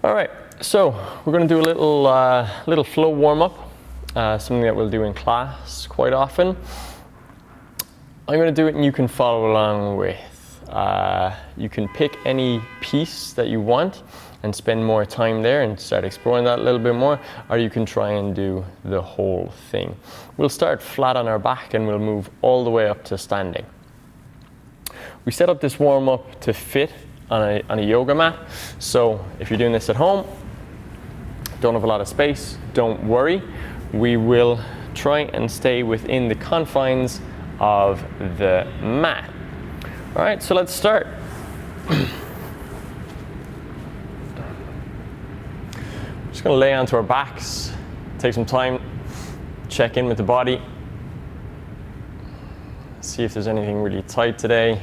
All right, so we're going to do a little flow warm-up, something that we'll do in class quite often. I'm going to do it and you can follow along with. You can pick any piece that you want and spend more time there and start exploring that a little bit more, or you can try and do the whole thing. We'll start flat on our back and we'll move all the way up to standing. We set up this warm-up to fit on a yoga mat, so if you're doing this at home, don't have a lot of space, don't worry. We will try and stay within the confines of the mat. All right, so let's start. Just gonna lay onto our backs, take some time, check in with the body, see if there's anything really tight today.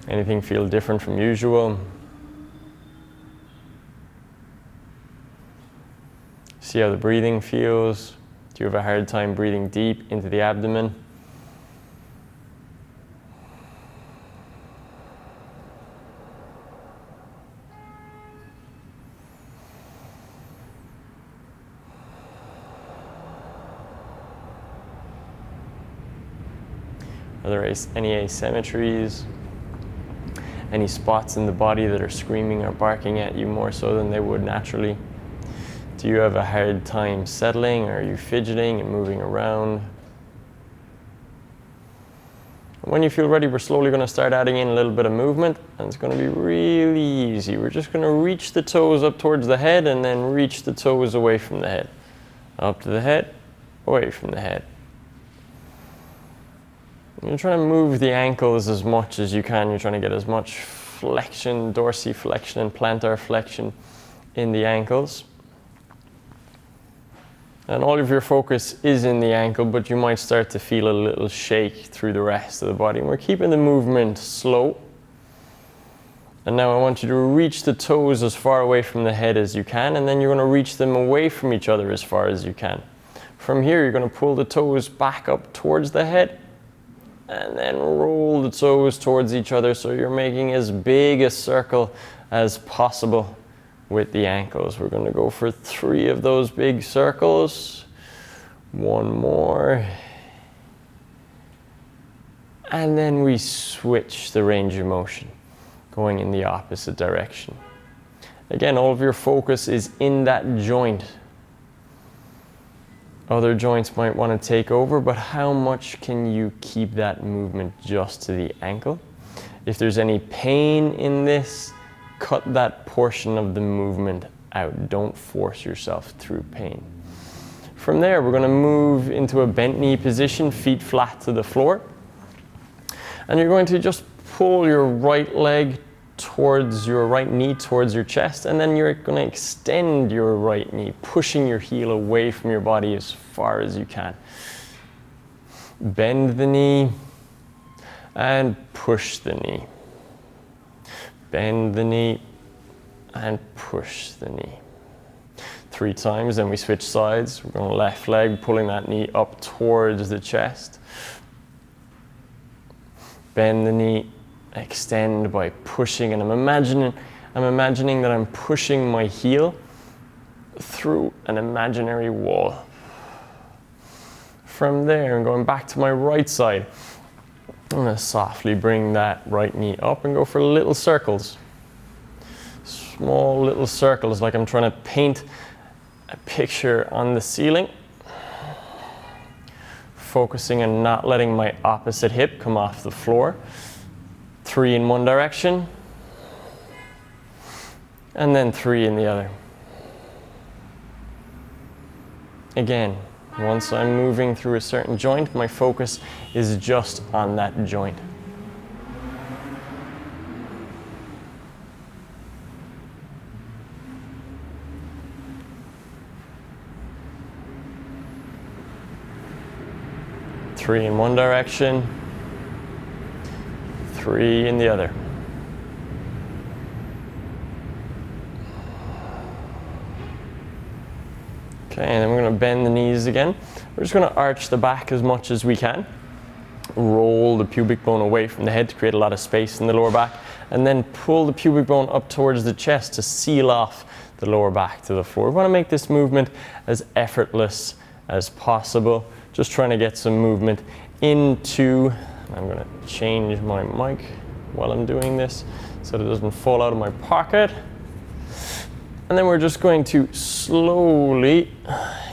Anything feel different from usual? See how the breathing feels. Do you have a hard time breathing deep into the abdomen? Are there any asymmetries? Any spots in the body that are screaming or barking at you more so than they would naturally? Do you have a hard time settling, or are you fidgeting and moving around? When you feel ready, we're slowly going to start adding in a little bit of movement, and it's going to be really easy. We're just going to reach the toes up towards the head and then reach the toes away from the head. Up to the head, away from the head. You're trying to move the ankles as much as you can. You're trying to get as much flexion, dorsiflexion and plantar flexion in the ankles. And all of your focus is in the ankle, but you might start to feel a little shake through the rest of the body. And we're keeping the movement slow. And now I want you to reach the toes as far away from the head as you can, and then you're going to reach them away from each other as far as you can. From here, you're going to pull the toes back up towards the head, and then roll the toes towards each other, so you're making as big a circle as possible with the ankles. We're going to go for 3 of those big circles. 1 more. And then we switch the range of motion, going in the opposite direction. Again, all of your focus is in that joint. Other joints might want to take over, but how much can you keep that movement just to the ankle? If there's any pain in this, cut that portion of the movement out. Don't force yourself through pain. From there, we're going to move into a bent knee position, feet flat to the floor. And you're going to just pull your right leg towards your right knee, towards your chest, and then you're going to extend your right knee, pushing your heel away from your body as far as you can. Bend the knee and push the knee. Bend the knee and push the knee. 3 times, then we switch sides. We're going left leg, pulling that knee up towards the chest. Bend the knee, extend by pushing, and I'm imagining that I'm pushing my heel through an imaginary wall. From there, I'm going back to my right side. I'm going to softly bring that right knee up and go for little circles. Small little circles, like I'm trying to paint a picture on the ceiling. Focusing on not letting my opposite hip come off the floor. 3 in one direction, and then 3 in the other. Again, once I'm moving through a certain joint, my focus is just on that joint. Three in one direction, 3 in the other. Okay, and then we're going to bend the knees again. We're just going to arch the back as much as we can. roll the pubic bone away from the head to create a lot of space in the lower back, and then pull the pubic bone up towards the chest to seal off the lower back to the floor. We want to make this movement as effortless as possible. Just trying to get some movement into, I'm going to change my mic while I'm doing this so that it doesn't fall out of my pocket. And then we're just going to slowly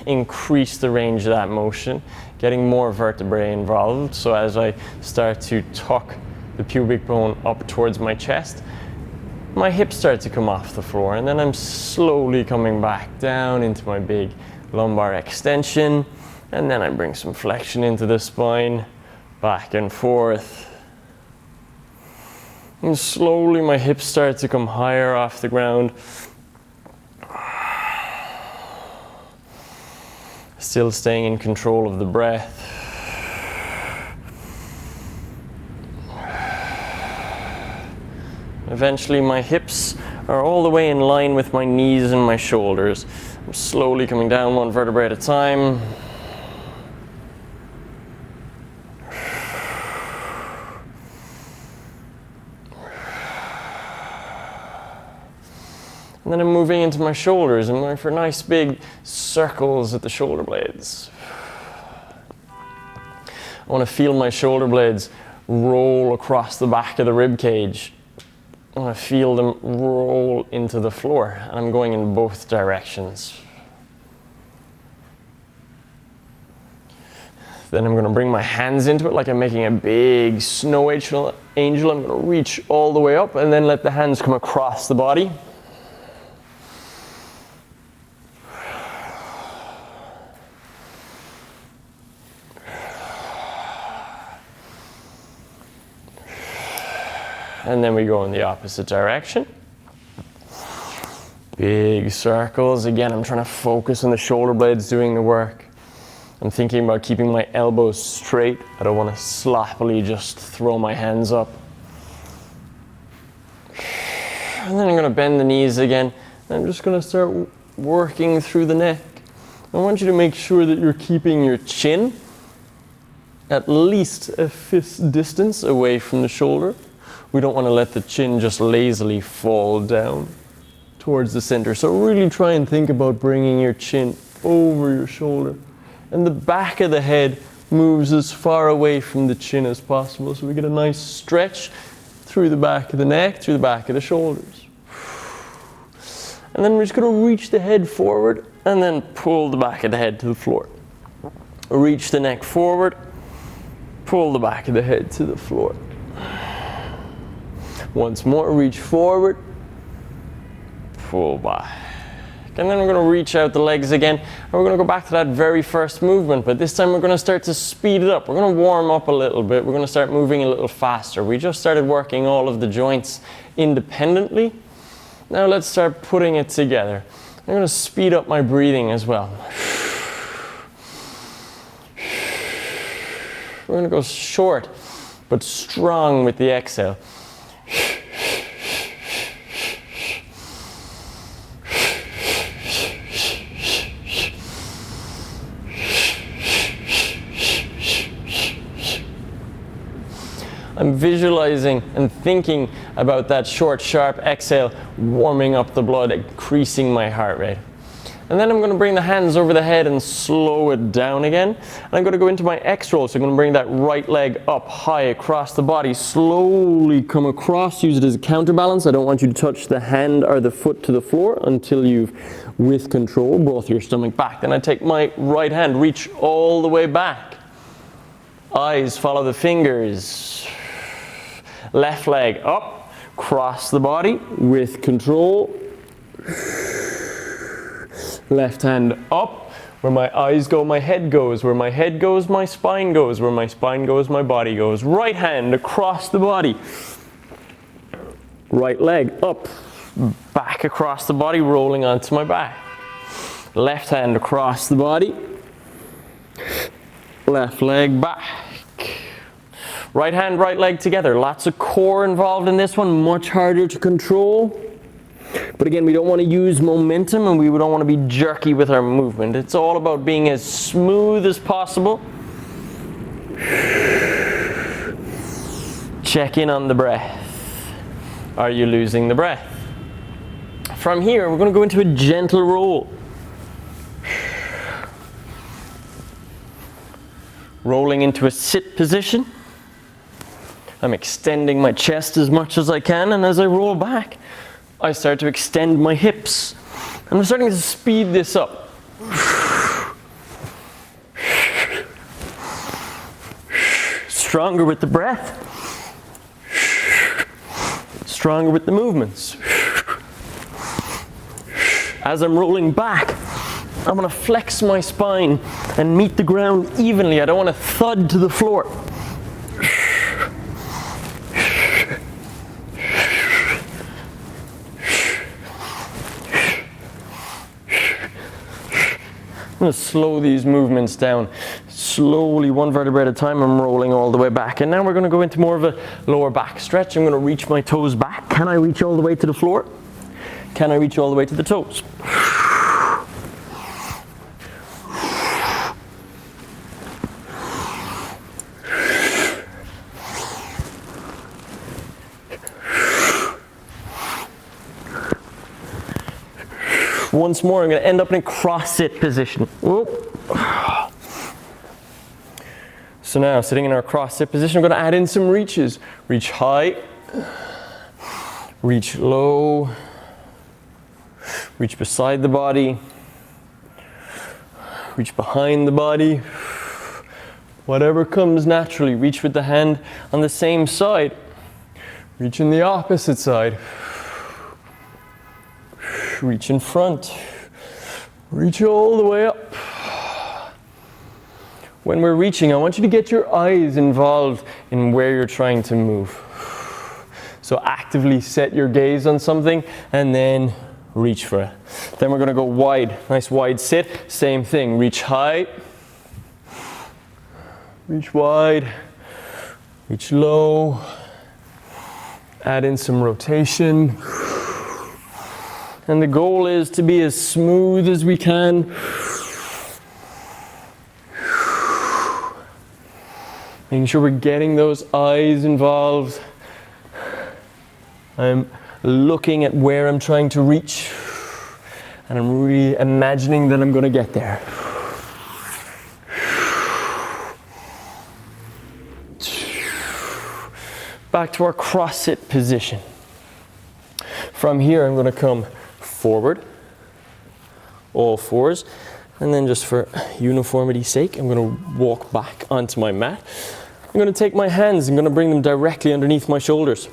increase the range of that motion, getting more vertebrae involved. So as I start to tuck the pubic bone up towards my chest, my hips start to come off the floor, and then I'm slowly coming back down into my big lumbar extension, and then I bring some flexion into the spine, back and forth. And slowly my hips start to come higher off the ground. Still staying in control of the breath. Eventually my hips are all the way in line with my knees and my shoulders. I'm slowly coming down one vertebrae at a time. And then I'm moving into my shoulders. I'm going for nice big circles at the shoulder blades. I want to feel my shoulder blades roll across the back of the rib cage. I want to feel them roll into the floor, and I'm going in both directions. Then I'm going to bring my hands into it like I'm making a big snow angel. I'm going to reach all the way up and then let the hands come across the body. And then we go in the opposite direction. Big circles. Again, I'm trying to focus on the shoulder blades doing the work. I'm thinking about keeping my elbows straight. I don't want to sloppily just throw my hands up. And then I'm going to bend the knees again. I'm just going to start working through the neck. I want you to make sure that you're keeping your chin at least a fist distance away from the shoulder. We don't want to let the chin just lazily fall down towards the center. So really try and think about bringing your chin over your shoulder. And the back of the head moves as far away from the chin as possible. So we get a nice stretch through the back of the neck, through the back of the shoulders. And then we're just going to reach the head forward and then pull the back of the head to the floor. Reach the neck forward, pull the back of the head to the floor. Once more, reach forward, pull back. And then we're going to reach out the legs again, and we're going to go back to that very first movement, but this time we're going to start to speed it up. We're going to warm up a little bit. We're going to start moving a little faster. We just started working all of the joints independently. Now let's start putting it together. I'm going to speed up my breathing as well. We're going to go short, but strong with the exhale. I'm visualizing and thinking about that short, sharp exhale, warming up the blood, increasing my heart rate. And then I'm going to bring the hands over the head and slow it down again. And I'm going to go into my X roll. So I'm going to bring that right leg up high across the body. Slowly come across. Use it as a counterbalance. I don't want you to touch the hand or the foot to the floor until you've, with control, brought your stomach back. Then I take my right hand, reach all the way back. Eyes follow the fingers. Left leg up, cross the body with control. Left hand up. Where my eyes go, my head goes. Where my head goes, my spine goes. Where my spine goes, my body goes. Right hand across the body. Right leg up, back across the body, rolling onto my back. Left hand across the body. Left leg back. Right hand, right leg together. Lots of core involved in this one, much harder to control. But again, we don't want to use momentum and we don't want to be jerky with our movement. It's all about being as smooth as possible. check in on the breath. Are you losing the breath? From here, we're going to go into a gentle roll. Rolling into a sit position. I'm extending my chest as much as I can, and as I roll back, I start to extend my hips. And I'm starting to speed this up. Stronger with the breath. Stronger with the movements. As I'm rolling back, I'm going to flex my spine and meet the ground evenly. I don't want to thud to the floor. I'm going to slow these movements down. Slowly, one vertebra at a time, I'm rolling all the way back. And now we're going to go into more of a lower back stretch. I'm going to reach my toes back. Can I reach all the way to the floor? Can I reach all the way to the toes? Once more, I'm going to end up in a cross-sit position. Whoop. So now, sitting in our cross-sit position, I'm going to add in some reaches. Reach high, reach low, reach beside the body, reach behind the body. Whatever comes naturally, reach with the hand on the same side. Reach in the opposite side. Reach in front. Reach all the way up. When we're reaching, I want you to get your eyes involved in where you're trying to move. So actively set your gaze on something and then reach for it. Then we're going to go wide. Nice wide sit. Same thing. Reach high. Reach wide. Reach low. Add in some rotation. And the goal is to be as smooth as we can. Making sure we're getting those eyes involved. I'm looking at where I'm trying to reach. And I'm really imagining that I'm going to get there. Back to our cross-sit position. From here, I'm going to come forward, all fours, and then just for uniformity's sake, I'm going to walk back onto my mat. I'm going to take my hands, I'm going to bring them directly underneath my shoulders.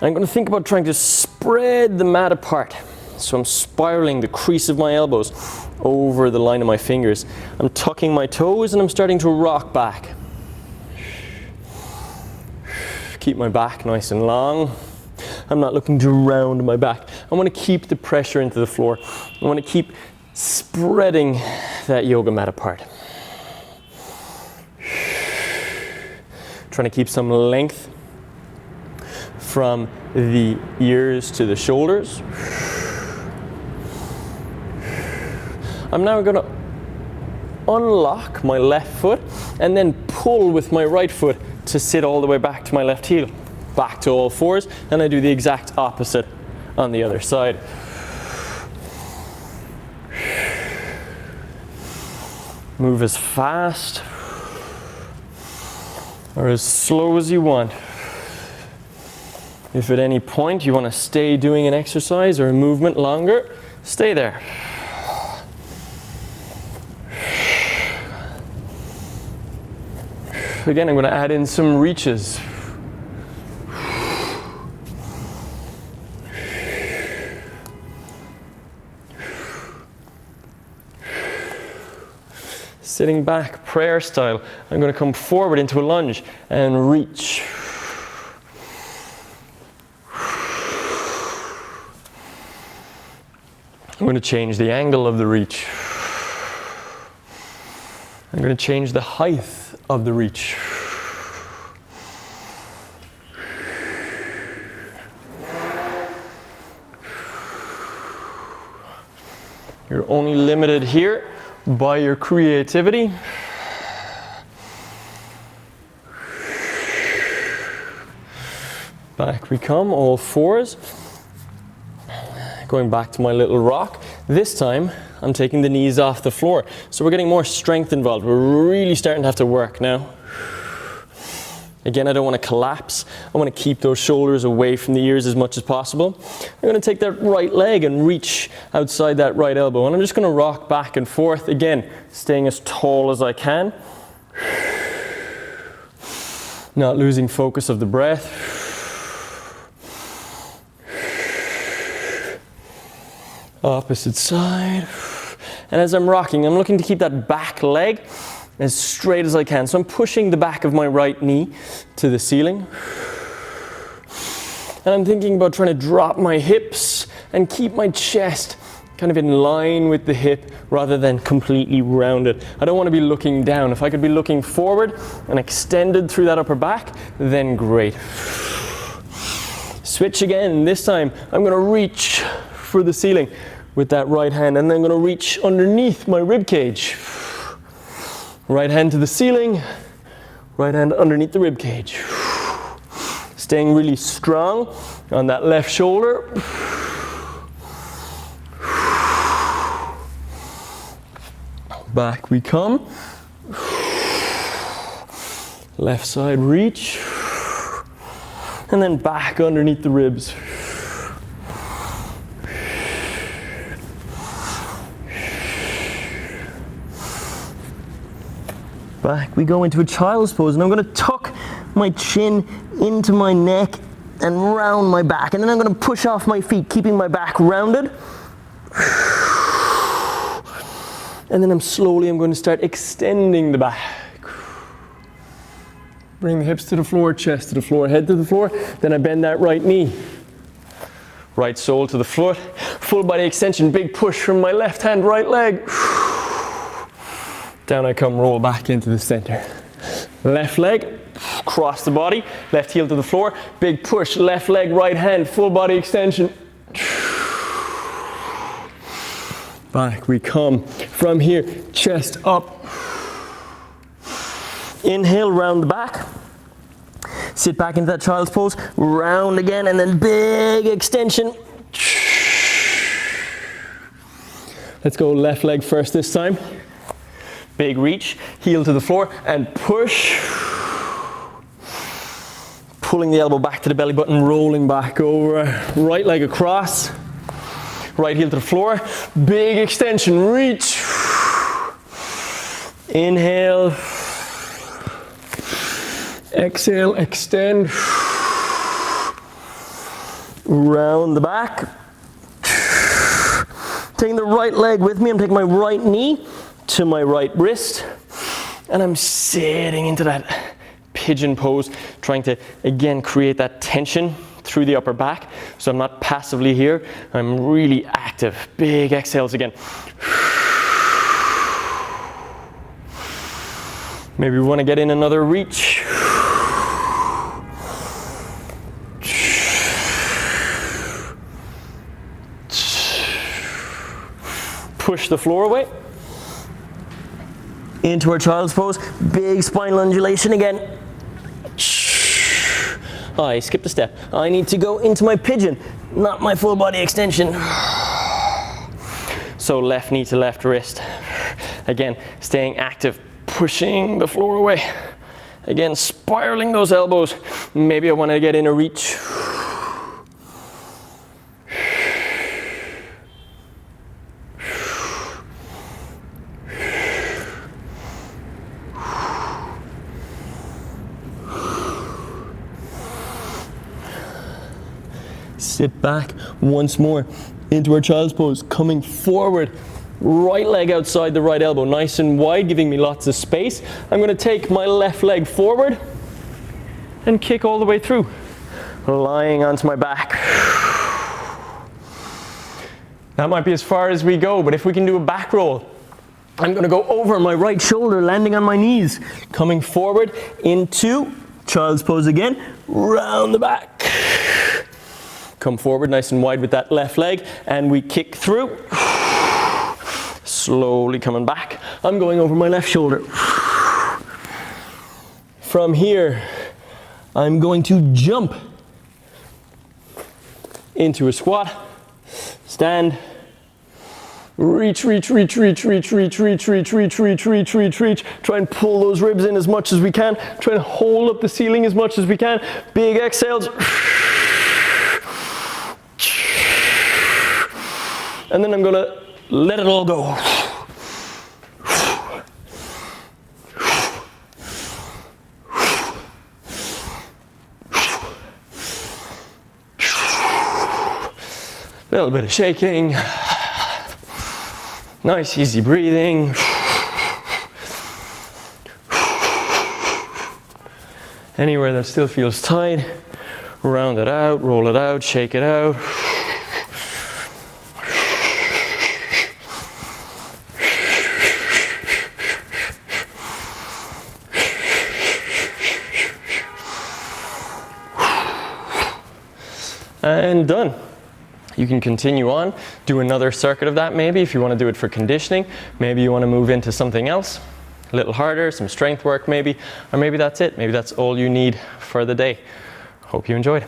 I'm going to think about trying to spread the mat apart. So I'm spiraling the crease of my elbows over the line of my fingers. I'm tucking my toes and I'm starting to rock back. Keep my back nice and long. I'm not looking to round my back. I want to keep the pressure into the floor. I want to keep spreading that yoga mat apart. Trying to keep some length from the ears to the shoulders. I'm now going to unlock my left foot and then pull with my right foot to sit all the way back to my left heel. Back to all fours, and I do the exact opposite on the other side. Move as fast or as slow as you want. If at any point you want to stay doing an exercise or a movement longer, stay there. Again, I'm going to add in some reaches. Sitting back, prayer style, I'm going to come forward into a lunge and reach. I'm going to change the angle of the reach. I'm going to change the height of the reach. You're only limited here by your creativity. Back we come, all fours. Going back to my little rock. This time, I'm taking the knees off the floor. So we're getting more strength involved. We're really starting to have to work now. Again, I don't want to collapse. I want to keep those shoulders away from the ears as much as possible. I'm going to take that right leg and reach outside that right elbow. And I'm just going to rock back and forth. Again, staying as tall as I can. Not losing focus of the breath. Opposite side. And as I'm rocking, I'm looking to keep that back leg as straight as I can. So I'm pushing the back of my right knee to the ceiling. And I'm thinking about trying to drop my hips and keep my chest kind of in line with the hip rather than completely rounded. I don't want to be looking down. If I could be looking forward and extended through that upper back, then great. Switch again. This time I'm going to reach for the ceiling with that right hand, and then I'm going to reach underneath my rib cage. Right hand to the ceiling, right hand underneath the rib cage. Staying really strong on that left shoulder. Back we come. Left side reach. And then back underneath the ribs. Back we go into a child's pose, and I'm going to tuck my chin into my neck and round my back, and then I'm going to push off my feet, keeping my back rounded. And then I'm going to start extending the back. Bring the hips to the floor, chest to the floor, head to the floor. Then I bend that right knee. Right sole to the foot. Full body extension, big push from my left hand, right leg. Down I come, roll back into the center. Left leg, cross the body, left heel to the floor, big push, left leg, right hand, full body extension. Back we come. From here, chest up. Inhale, round the back. Sit back into that child's pose, round again, and then big extension. Let's go left leg first this time. Big reach, heel to the floor, and push. Pulling the elbow back to the belly button, rolling back over. Right leg across. Right heel to the floor. Big extension, reach. Inhale. Exhale, extend. Round the back. Taking the right leg with me, I'm taking my right knee to my right wrist, and I'm sitting into that pigeon pose, trying to again create that tension through the upper back. So I'm not passively here, I'm really active. Big exhales again. Maybe we want to get in another reach. Push the floor away. Into our child's pose, big spinal undulation again. I skipped a step. I need to go into my pigeon, not my full body extension. So left knee to left wrist. Again, staying active, pushing the floor away. Again, spiraling those elbows. Maybe I want to get in a reach. Sit back once more into our child's pose, coming forward, right leg outside the right elbow, nice and wide, giving me lots of space. I'm going to take my left leg forward and kick all the way through, lying onto my back. That might be as far as we go, but if we can do a back roll, I'm going to go over my right shoulder, landing on my knees, coming forward into child's pose again, round the back. Come forward nice and wide with that left leg, and we kick through. Slowly coming back. I'm going over my left shoulder. From here, I'm going to jump into a squat, stand, reach, reach, reach, reach, reach, reach, reach, reach, reach, reach, reach, reach, reach. Try and pull those ribs in as much as we can. Try and hold up the ceiling as much as we can. Big exhales. And then I'm gonna let it all go. A little bit of shaking. Nice, easy breathing. Anywhere that still feels tight, round it out, roll it out, shake it out. And done. You can continue on, do another circuit of that maybe if you want to do it for conditioning. Maybe you want to move into something else, a little harder, some strength work maybe, or maybe that's it. Maybe that's all you need for the day. Hope you enjoyed.